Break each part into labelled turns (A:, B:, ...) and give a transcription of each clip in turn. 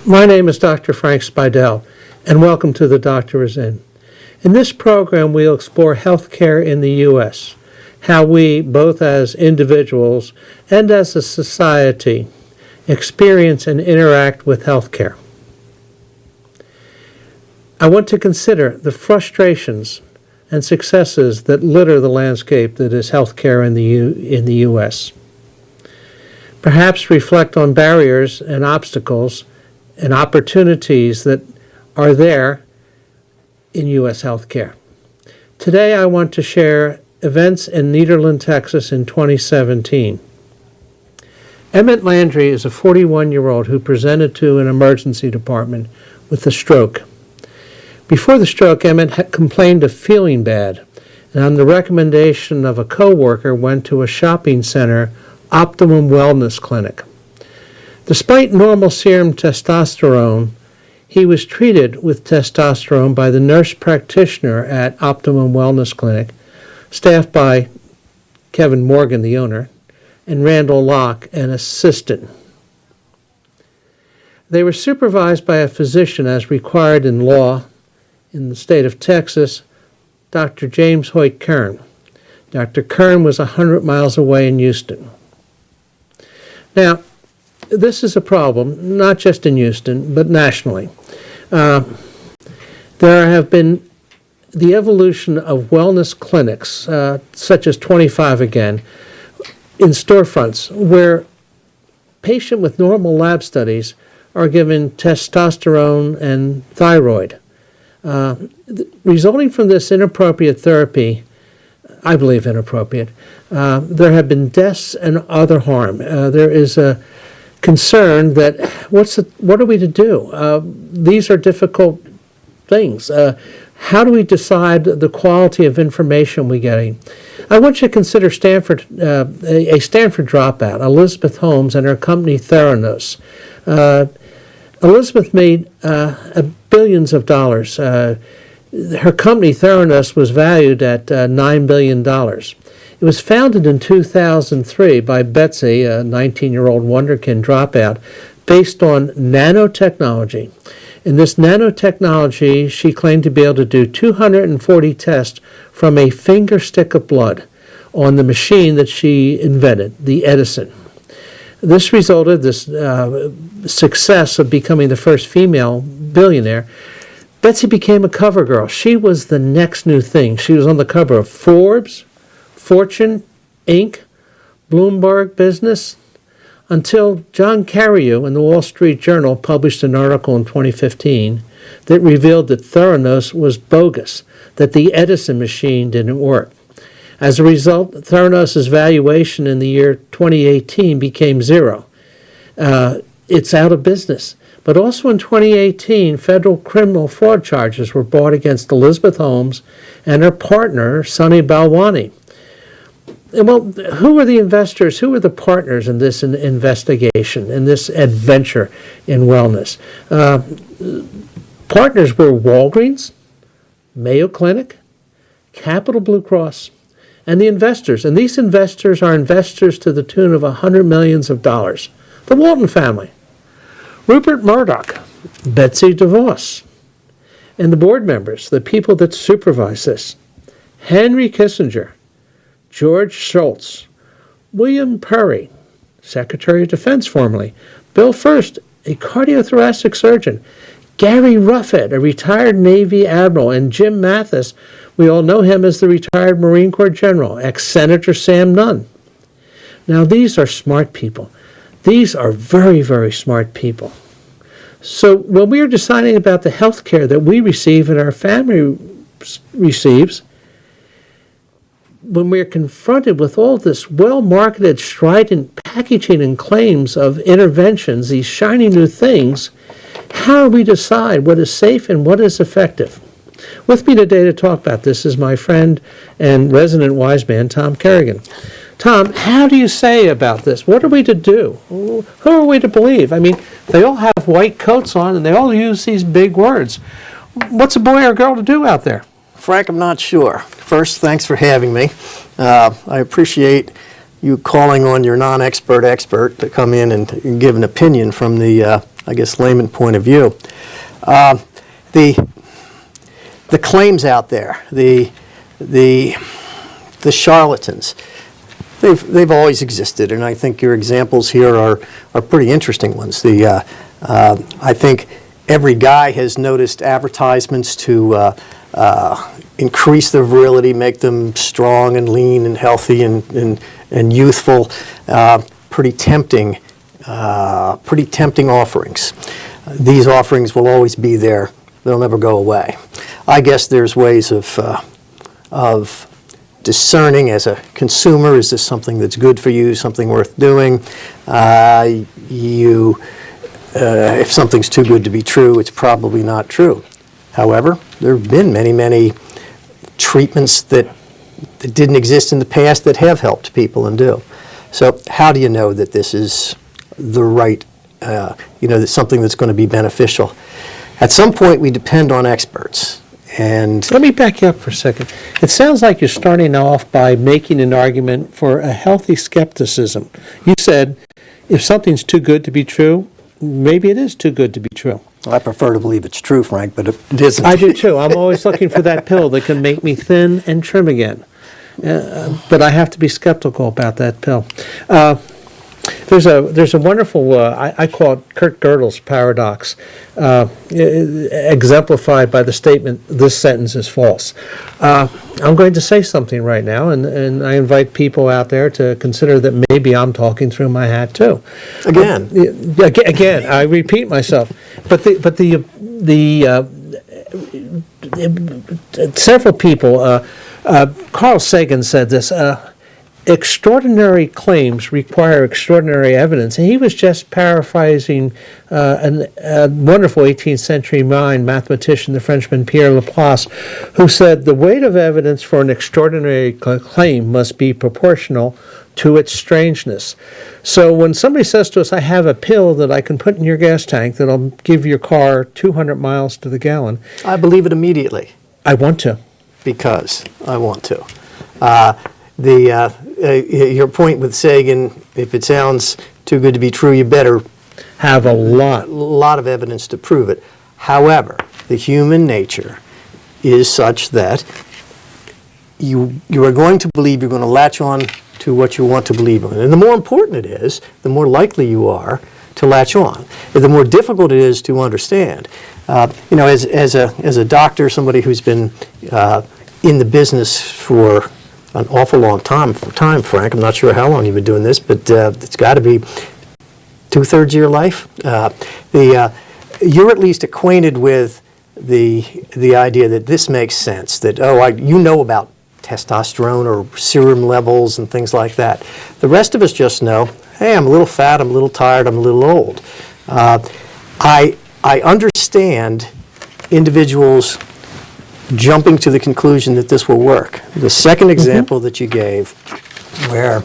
A: My name is Dr. Frank Speidel, and welcome to The Doctor Is In. In this program, we'll explore healthcare in the U.S., how we, both as individuals and as a society, experience and interact with healthcare. I want to consider the frustrations and successes that litter the landscape that is healthcare in the U.S. Perhaps reflect on barriers and obstacles and opportunities that are there in U.S. healthcare. Today I want to share events in Nederland, Texas in 2017. Emmett Landry is a 41-year-old who presented to an emergency department with a stroke. Before the stroke, Emmett had complained of feeling bad, and on the recommendation of a coworker went to a shopping center Optimum Wellness Clinic. Despite normal serum testosterone, he was treated with testosterone by the nurse practitioner at Optimum Wellness Clinic, staffed by Kevin Morgan, the owner, and Randall Locke, an assistant. They were supervised by a physician as required in law in the state of Texas, Dr. James Hoyt Kern. Dr. Kern was 100 miles away in Houston. Now, this is a problem, not just in Houston, but nationally. There have been the evolution of wellness clinics, such as 25 again, in storefronts, where patients with normal lab studies are given testosterone and thyroid. Resulting from this inappropriate therapy, I believe inappropriate, there have been deaths and other harm. There is a concern that what are we to do? These are difficult things. How do we decide the quality of information we're getting? I want you to consider Stanford, a Stanford dropout, Elizabeth Holmes, and her company Theranos. Elizabeth made billions of dollars. Her company Theranos was valued at $9 billion. It was founded in 2003 by Betsy, a 19-year-old wonderkin dropout, based on nanotechnology. In this nanotechnology, she claimed to be able to do 240 tests from a finger stick of blood on the machine that she invented, the Edison. This resulted this success of becoming the first female billionaire. Betsy became a cover girl. She was the next new thing. She was on the cover of Forbes, Fortune, Inc., Bloomberg Business, until John Carreyrou in the Wall Street Journal published an article in 2015 that revealed that Theranos was bogus, that the Edison machine didn't work. As a result, Theranos' valuation in the year 2018 became zero. It's out of business. But also in 2018, federal criminal fraud charges were brought against Elizabeth Holmes and her partner, Sunny Balwani. Well, who were the investors? Who were the partners in this investigation, in this adventure in wellness? Partners were Walgreens, Mayo Clinic, Capital Blue Cross, and the investors. And these investors are investors to the tune of $100 million. The Walton family, Rupert Murdoch, Betsy DeVos, and the board members, the people that supervise this, Henry Kissinger, George Shultz, William Perry, Secretary of Defense formerly, Bill First, a cardiothoracic surgeon, Gary Ruffett, a retired Navy admiral, and Jim Mathis, we all know him as the retired Marine Corps general, ex-Senator Sam Nunn. Now, these are smart people. These are very, very smart people. So when we are deciding about the health care that we receive and our family receives, when we're confronted with all this well-marketed, strident packaging and claims of interventions, these shiny new things, how do we decide what is safe and what is effective? With me today to talk about this is my friend and resident wise man, Tom Kerrigan. Tom, how do you say about this? What are we to do? Who are we to believe? I mean, they all have white coats on and they all use these big words. What's a boy or girl to do out there?
B: Frank, I'm not sure. First, thanks for having me. I appreciate you calling on your non-expert expert to come in and give an opinion from the I guess, layman point of view. The claims out there, the charlatans, they've always existed, and I think your examples here are pretty interesting ones. I think every guy has noticed advertisements to increase their virility, make them strong and lean and healthy and youthful. Pretty tempting offerings. These offerings will always be there. They'll never go away. I guess there's ways of discerning as a consumer, is this something that's good for you, something worth doing? If something's too good to be true, it's probably not true. However, there have been many, many treatments that didn't exist in the past that have helped people and do. So how do you know that this is the right, that's something that's going to be beneficial? At some point, we depend on experts. And
A: let me back you up for a second. It sounds like you're starting off by making an argument for a healthy skepticism. You said, if something's too good to be true, maybe it is too good to be true.
B: I prefer to believe it's true, Frank, but it isn't.
A: I do too. I'm always looking for that pill that can make me thin and trim again. But I have to be skeptical about that pill. There's a wonderful, I call it Kurt Gödel's paradox, exemplified by the statement, this sentence is false. I'm going to say something right now, and I invite people out there to consider that maybe I'm talking through my hat too.
B: Again.
A: Again, I repeat myself. But several people, Carl Sagan said this, extraordinary claims require extraordinary evidence. And he was just paraphrasing a wonderful 18th century mind, mathematician, the Frenchman Pierre Laplace, who said the weight of evidence for an extraordinary claim must be proportional to its strangeness. So when somebody says to us, I have a pill that I can put in your gas tank that'll give your car 200 miles to the gallon,
B: I believe it immediately.
A: I want to.
B: Because I want to. Your point with Sagan, if it sounds too good to be true, you better
A: have a lot
B: of evidence to prove it. However, the human nature is such that you are going to believe, you're going to latch on to what you want to believe in. And the more important it is, the more likely you are to latch on. The more difficult it is to understand. As a doctor, somebody who's been in the business for an awful long time, Frank. I'm not sure how long you've been doing this, but it's got to be 2/3 of your life. You're at least acquainted with the idea that this makes sense. That you know about testosterone or serum levels and things like that. The rest of us just know, hey, I'm a little fat, I'm a little tired, I'm a little old. I understand individuals jumping to the conclusion that this will work. The second example that you gave, where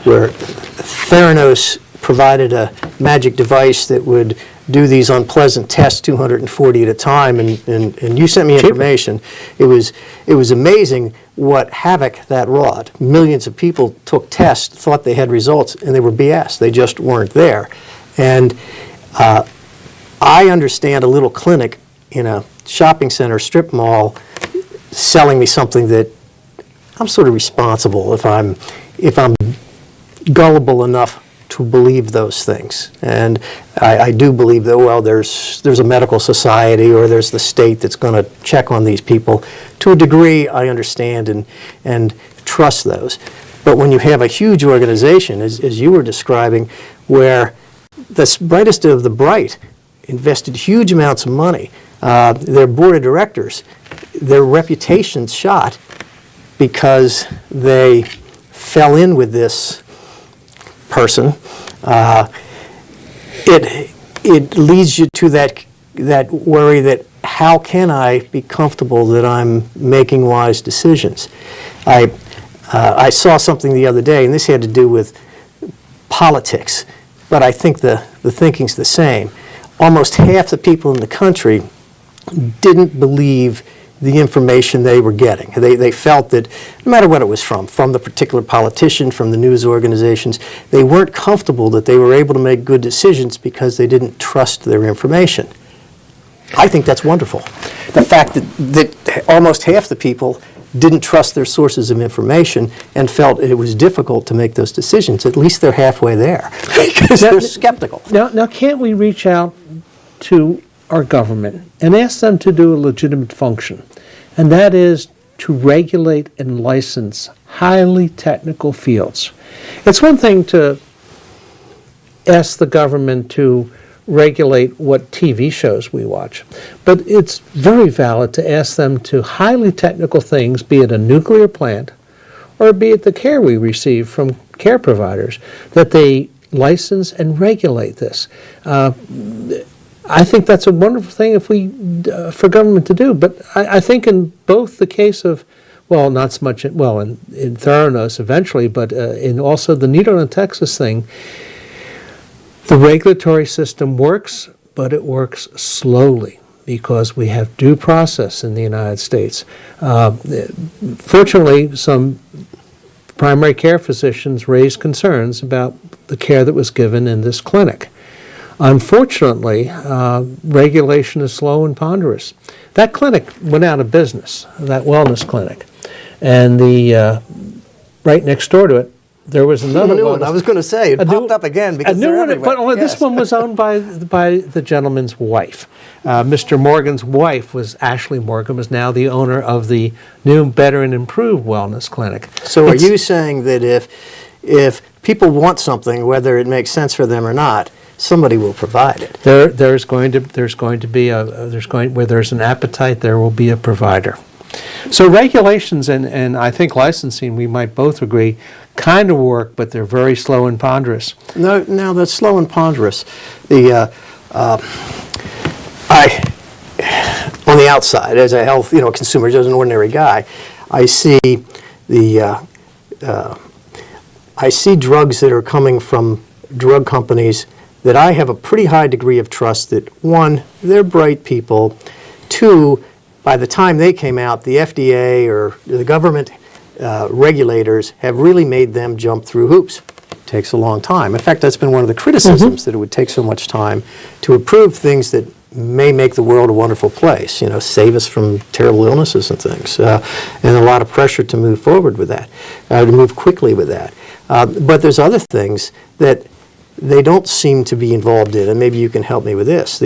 B: Theranos provided a magic device that would do these unpleasant tests, 240 at a time, and you sent me information. It was amazing what havoc that wrought. Millions of people took tests, thought they had results, and they were BS. They just weren't there. And I understand a little clinic in a shopping center, strip mall, selling me something that I'm sort of responsible if I'm gullible enough to believe those things. And I do believe that, well, there's a medical society or there's the state that's going to check on these people. To a degree, I understand and trust those. But when you have a huge organization, as you were describing, where the brightest of the bright invested huge amounts of money, their board of directors, their reputation's shot because they fell in with this person. It leads you to that worry that how can I be comfortable that I'm making wise decisions? I saw something the other day, and this had to do with politics, but I think the thinking's the same. Almost half the people in the country didn't believe the information they were getting. They felt that no matter what it was from the particular politician, from the news organizations, they weren't comfortable that they were able to make good decisions because they didn't trust their information. I think that's wonderful. The fact that almost half the people didn't trust their sources of information and felt it was difficult to make those decisions. At least they're halfway there because they're skeptical.
A: Now, can't we reach out to our government and ask them to do a legitimate function, and that is to regulate and license highly technical fields? It's one thing to ask the government to regulate what TV shows we watch, but it's very valid to ask them to highly technical things, be it a nuclear plant or be it the care we receive from care providers, that they license and regulate this. I think that's a wonderful thing for government to do, but I think in both the case of, well, not so much, in Theranos eventually, but in also the Nederland, Texas thing, the regulatory system works, but it works slowly because we have due process in the United States. Fortunately, some primary care physicians raised concerns about the care that was given in this clinic. Unfortunately, regulation is slow and ponderous. That clinic went out of business, that wellness clinic, and right next door to it, there was another
B: one. I was going to say, it popped up again because they're everywhere.
A: But this one was owned by the gentleman's wife. Mr. Morgan's wife was Ashley Morgan, was now the owner of the new, better, and improved wellness clinic.
B: So are you saying that if people want something, whether it makes sense for them or not, somebody will provide it?
A: Where there's an appetite, there will be a provider. So regulations and I think licensing, we might both agree, kind of work, but they're very slow and ponderous.
B: No, now that's slow and ponderous. On the outside, as a health, consumer, as an ordinary guy, I see drugs that are coming from drug companies that I have a pretty high degree of trust that, one, they're bright people, two, by the time they came out, the FDA or the government regulators have really made them jump through hoops. It takes a long time. In fact, that's been one of the criticisms, that it would take so much time to approve things that may make the world a wonderful place, save us from terrible illnesses and things, and a lot of pressure to move forward with that, to move quickly with that. But there's other things that they don't seem to be involved in, and maybe you can help me with this.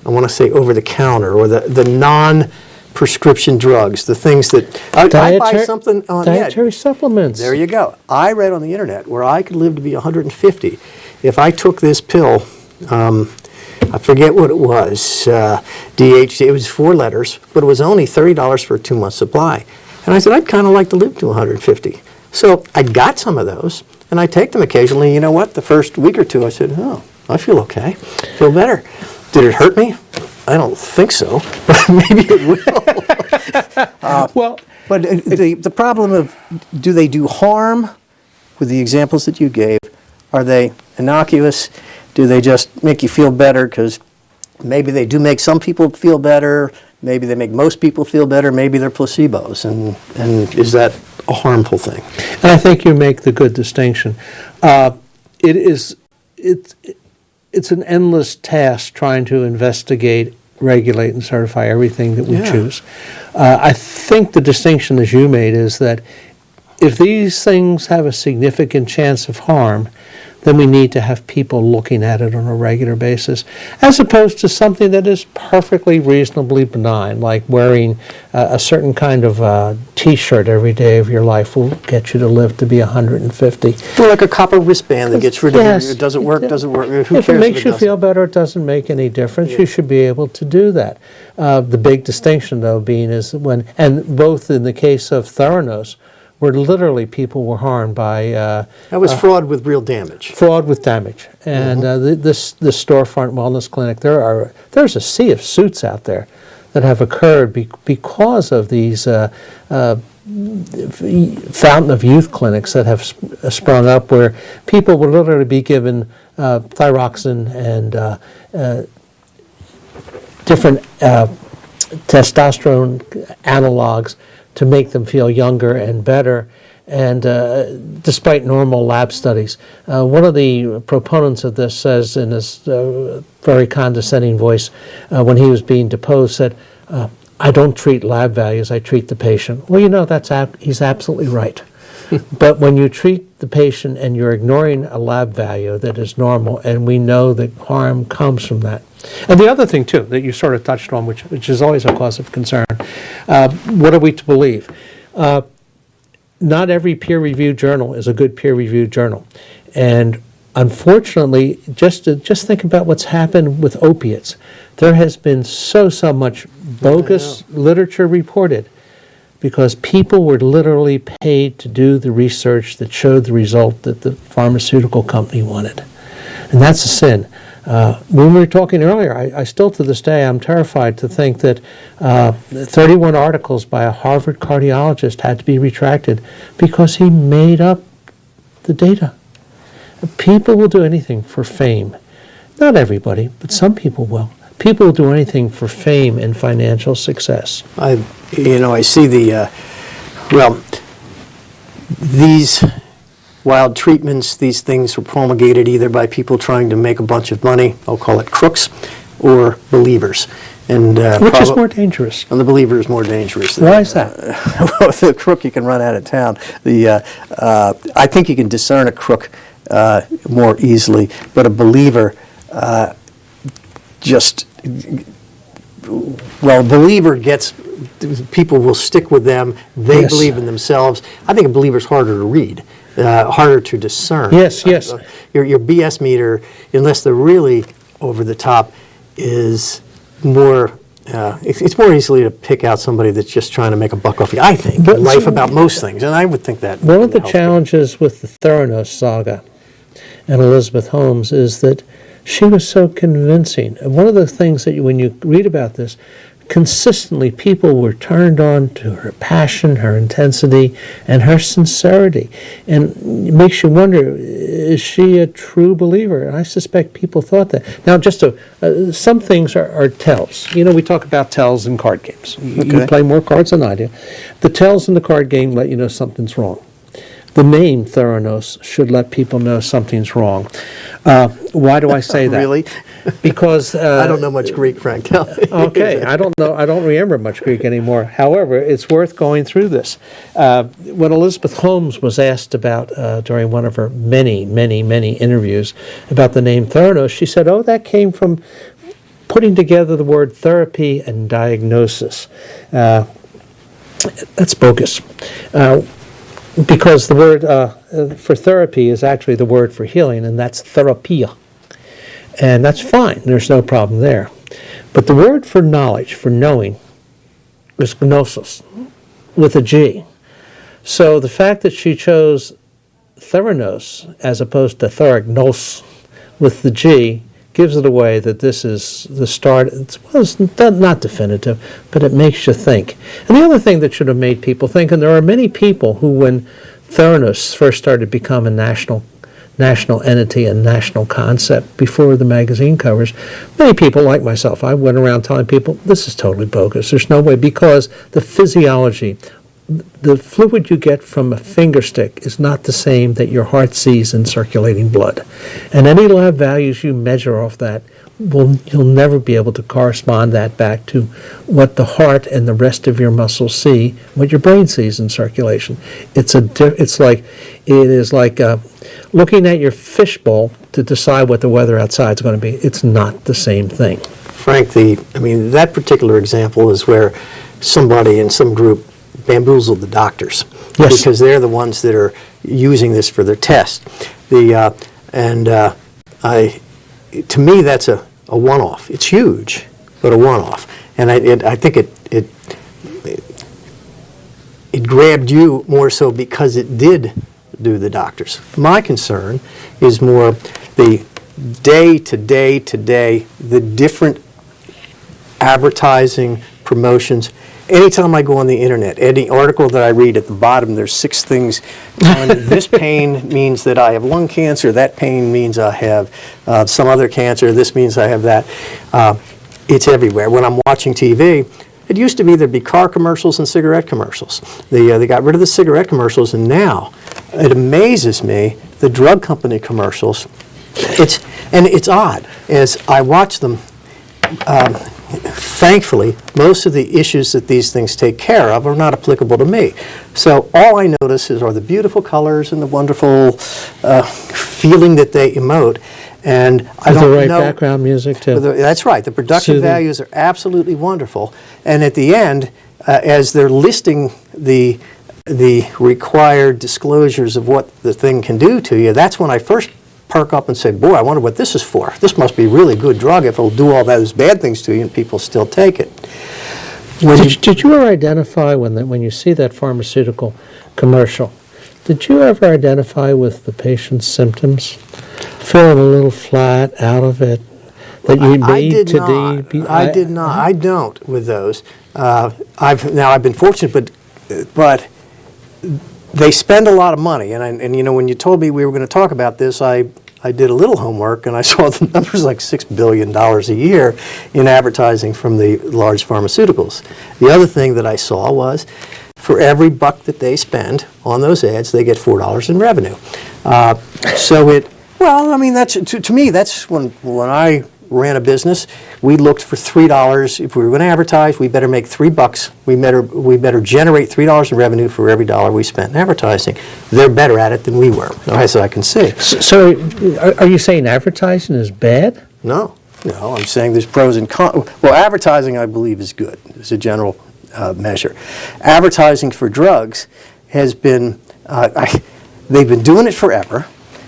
B: I want to say over-the-counter or the non-prescription drugs, the things that I buy something on
A: dietary supplements.
B: There you go. I read on the internet where I could live to be 150 if I took this pill. I forget what it was. DHT. It was 4 letters, but it was only $30 for a 2-month supply. And I said, I'd kind of like to live to 150. So I got some of those, and I take them occasionally. You know what? The first week or two, I said, oh, I feel okay. Feel better. Did it hurt me? I don't think so, but maybe it will. But the problem of, do they do harm with the examples that you gave? Are they innocuous? Do they just make you feel better? Because maybe they do make some people feel better. Maybe they make most people feel better. Maybe they're placebos. And is that a harmful thing?
A: And I think you make the good distinction. It's an endless task trying to investigate, regulate, and certify everything that we choose. I think the distinction, as you made, is that if these things have a significant chance of harm, then we need to have people looking at it on a regular basis, as opposed to something that is perfectly reasonably benign, like wearing a certain kind of T-shirt every day of your life will get you to live to be 150.
B: Or like a copper wristband that gets rid of it. Does it work? Doesn't work? Who
A: if
B: cares
A: it makes
B: if
A: you feel better, it doesn't make any difference. You should be able to do that. The big distinction, though, being is and both in the case of Theranos, where literally people were harmed by...
B: that was fraud with real damage.
A: Fraud with damage. And this storefront wellness clinic, there's a sea of suits out there that have occurred because of these fountain of youth clinics that have sprung up, where people will literally be given thyroxine and different testosterone analogs to make them feel younger and better, and despite normal lab studies. One of the proponents of this says in his very condescending voice, when he was being deposed, said, I don't treat lab values, I treat the patient. Well, you know, he's absolutely right. But when you treat the patient and you're ignoring a lab value that is normal, and we know that harm comes from that. And the other thing, too, that you sort of touched on, which is always a cause of concern, what are we to believe? Not every peer-reviewed journal is a good peer-reviewed journal. And unfortunately, just think about what's happened with opiates. There has been so much bogus literature reported because people were literally paid to do the research that showed the result that the pharmaceutical company wanted. And that's a sin. When we were talking earlier, I still to this day, I'm terrified to think that 31 articles by a Harvard cardiologist had to be retracted because he made up the data. People will do anything for fame. Not everybody, but some people will. People will do anything for fame and financial success.
B: I see these wild treatments, these things were promulgated either by people trying to make a bunch of money, I'll call it crooks, or believers. And
A: which is more dangerous?
B: And the believer is more dangerous.
A: Why is that?
B: Well, with the crook, you can run out of town. I think you can discern a crook more easily, but a believer a believer gets, people will stick with them, they believe in themselves. I think a believer's harder to read, harder to discern.
A: Yes.
B: Your BS meter, unless they're really over the top, is more, it's more easily to pick out somebody that's just trying to make a buck off you, I think, in life about most things, and I would think that.
A: One of the challenges with the Theranos saga and Elizabeth Holmes is that she was so convincing. And one of the things that when you read about this, consistently people were turned on to her passion, her intensity, and her sincerity. And it makes you wonder, is she a true believer? And I suspect people thought that. Now, some things are tells. You know, we talk about tells in card games. You play more cards than I do. The tells in the card game let you know something's wrong. The name Theranos should let people know something's wrong. Why do I say that?
B: Really?
A: Because
B: I don't know much Greek, Frank. Tell me.
A: Okay, I don't know. I don't remember much Greek anymore. However, it's worth going through this. When Elizabeth Holmes was asked about during one of her many interviews about the name Theranos, she said, "Oh, that came from putting together the word therapy and diagnosis." That's bogus. Because the word for therapy is actually the word for healing, and that's therapia. And that's fine. There's no problem there. But the word for knowledge, for knowing, is gnosis, with a G. So the fact that she chose Theranos as opposed to Theragnos with the G gives it away that this is the start. It's not definitive, but it makes you think. And the other thing that should have made people think, and there are many people who, when Theranos first started to become a national entity and national concept before the magazine covers, many people like myself, I went around telling people, this is totally bogus. There's no way, because the physiology, the fluid you get from a finger stick is not the same that your heart sees in circulating blood. And any lab values you measure off that, you'll never be able to correspond that back to what the heart and the rest of your muscles see, what your brain sees in circulation. It is like looking at your fishbowl to decide what the weather outside is going to be. It's not the same thing.
B: Frank, that particular example is where somebody in some group bamboozled the doctors.
A: Yes.
B: Because they're the ones that are using this for their test. To me, that's a one-off. It's huge, but a one-off. And I think it grabbed you more so because it did do the doctors. My concern is more the day to day, the different advertising, promotions. Anytime I go on the internet, any article that I read, at the bottom there's 6 things. This pain means that I have lung cancer, that pain means I have some other cancer, this means I have that. It's everywhere. When I'm watching TV, It used to be there'd be car commercials and cigarette commercials. They got rid of the cigarette commercials, and now it amazes me, the drug company commercials. It's odd as I watch them. Thankfully, most of the issues that these things take care of are not applicable to me. So all I notice are the beautiful colors and the wonderful feeling that they emote. And I don't
A: the right
B: know,
A: background music too.
B: That's right. The production
A: Soothing.
B: values are absolutely wonderful. And at the end, as they're listing the required disclosures of what the thing can do to you, that's when I first perk up and say, boy, I wonder what this is for. This must be a really good drug if it'll do all those bad things to you and people still take it.
A: Did you ever identify, when you see that pharmaceutical commercial, did you ever identify with the patient's symptoms? Feeling a little flat, out of it? That you need to be?
B: I did not. I don't with those. I've been fortunate, but they spend a lot of money, and you know, when you told me we were going to talk about this, I did a little homework, and I saw the numbers like $6 billion a year in advertising from the large pharmaceuticals. The other thing that I saw was, for every buck that they spend on those ads, they get $4 in revenue. That's to me, that's when I ran a business, we looked for $3. If we were going to advertise, we better make $3. We better generate $3 in revenue for every dollar we spent in advertising. They're better at it than we were, as I can see.
A: So are you saying advertising is bad?
B: No, I'm saying there's pros and cons. Well, advertising, I believe, is good as a general measure. Advertising for drugs has been, they've been doing it forever.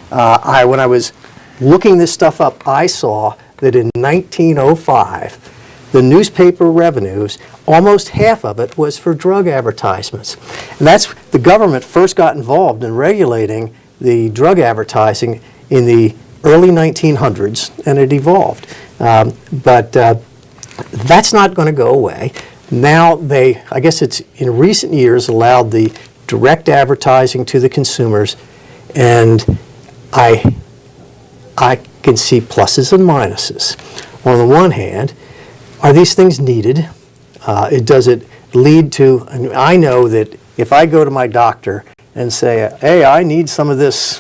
B: When I was looking this stuff up, I saw that in 1905, the newspaper revenues, almost half of it was for drug advertisements. And that's, the government first got involved in regulating the drug advertising in the early 1900s, and it evolved. But that's not going to go away. Now I guess it's in recent years allowed the direct advertising to the consumers, and I can see pluses and minuses. On the one hand, are these things needed? Does it lead to, I know that if I go to my doctor and say, hey, I need some of this,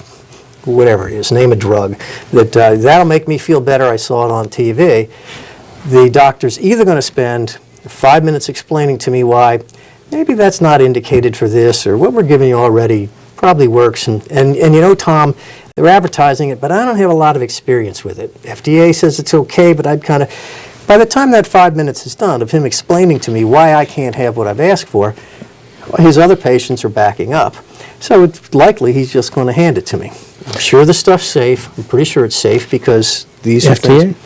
B: whatever it is, name a drug, that'll make me feel better, I saw it on TV, the doctor's either going to spend 5 minutes explaining to me why maybe that's not indicated for this, or what we're giving you already probably works, and you know, Tom, they're advertising it, but I don't have a lot of experience with it. FDA says it's okay, but by the time that 5 minutes is done of him explaining to me why I can't have what I've asked for, his other patients are backing up. So it's likely he's just going to hand it to me. I'm sure the stuff's safe. I'm pretty sure it's safe because these are things.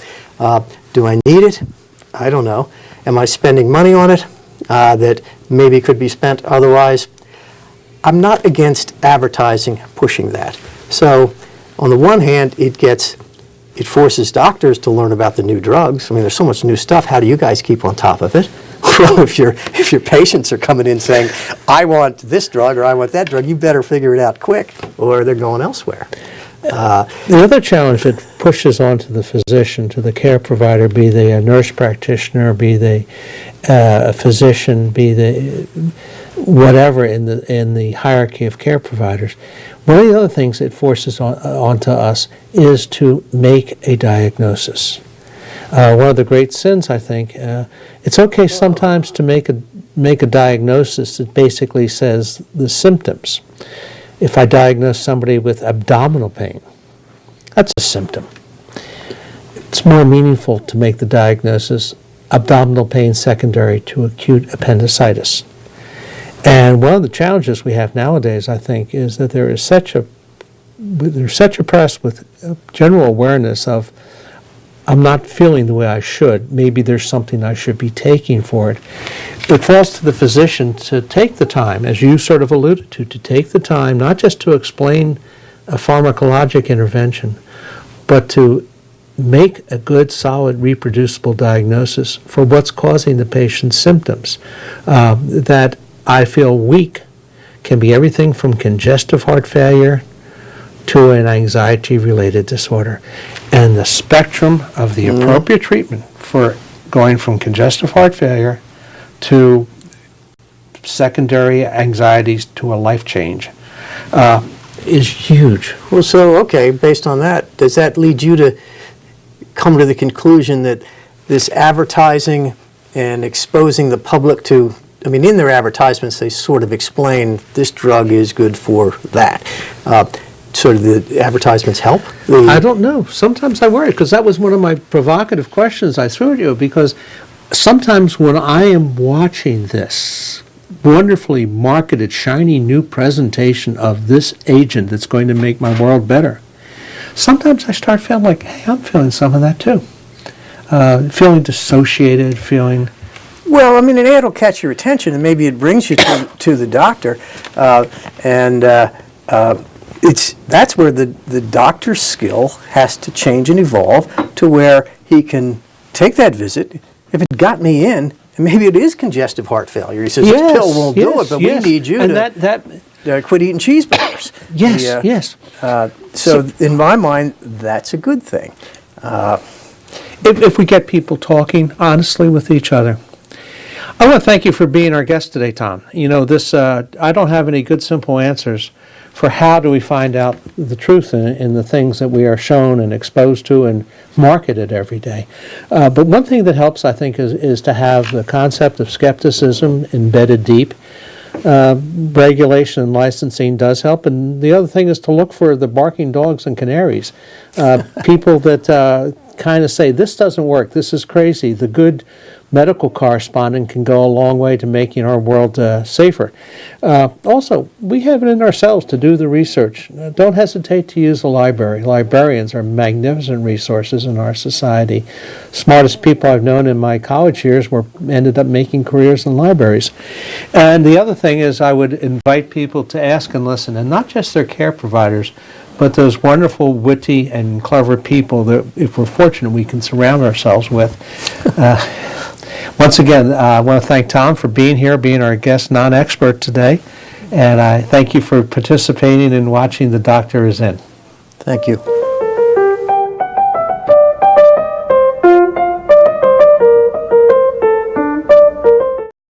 B: Do I need it? I don't know. Am I spending money on it that maybe could be spent otherwise? I'm not against advertising pushing that. So on the one hand, it forces doctors to learn about the new drugs. I mean, there's so much new stuff. How do you guys keep on top of it? Well, if your patients are coming in saying, I want this drug or I want that drug, you better figure it out quick or they're going elsewhere.
A: The other challenge that pushes onto the physician, to the care provider, be they a nurse practitioner, be they a physician, be they whatever in the hierarchy of care providers, one of the other things it forces onto us is to make a diagnosis. One of the great sins, I think, it's okay sometimes to make a diagnosis that basically says the symptoms. If I diagnose somebody with abdominal pain, that's a symptom. It's more meaningful to make the diagnosis abdominal pain secondary to acute appendicitis. And one of the challenges we have nowadays, I think, is that there's such a press with general awareness of I'm not feeling the way I should. Maybe there's something I should be taking for it. It falls to the physician to take the time, as you sort of alluded to take the time, not just to explain a pharmacologic intervention, but to make a good, solid, reproducible diagnosis for what's causing the patient's symptoms. That I feel weak can be everything from congestive heart failure to an anxiety-related disorder. And the spectrum of the appropriate treatment for going from congestive heart failure to secondary anxieties to a life change is huge.
B: Well, so, okay, based on that, does that lead you to come to the conclusion that this advertising and exposing the public to, I mean, in their advertisements, they sort of explain this drug is good for that. Sort of the advertisements help?
A: I don't know. Sometimes I worry, because that was one of my provocative questions I threw at you, because sometimes when I am watching this wonderfully marketed, shiny new presentation of this agent that's going to make my world better, sometimes I start feeling like, hey, I'm feeling some of that too. Feeling dissociated, feeling...
B: Well, I mean, an ad will catch your attention, and maybe it brings you to the doctor, that's where the doctor's skill has to change and evolve to where he can take that visit. If it got me in, and maybe it is congestive heart failure. He says, this pill won't do it, but we need you to quit eating cheeseburgers.
A: Yes.
B: So in my mind, that's a good thing.
A: If we get people talking honestly with each other. I want to thank you for being our guest today, Tom. You know, I don't have any good, simple answers for how do we find out the truth in the things that we are shown and exposed to and marketed every day. But one thing that helps, I think, is to have the concept of skepticism embedded deep. Regulation and licensing does help, and the other thing is to look for the barking dogs and canaries. People that kind of say, this doesn't work, this is crazy. The good medical correspondent can go a long way to making our world safer. Also, we have it in ourselves to do the research. Don't hesitate to use a library. Librarians are magnificent resources in our society. Smartest people I've known in my college years ended up making careers in libraries. And the other thing is I would invite people to ask and listen, and not just their care providers, but those wonderful, witty, and clever people that, if we're fortunate, we can surround ourselves with. Once again, I want to thank Tom for being here, being our guest non-expert today, and I thank you for participating and watching The Doctor Is In.
B: Thank you.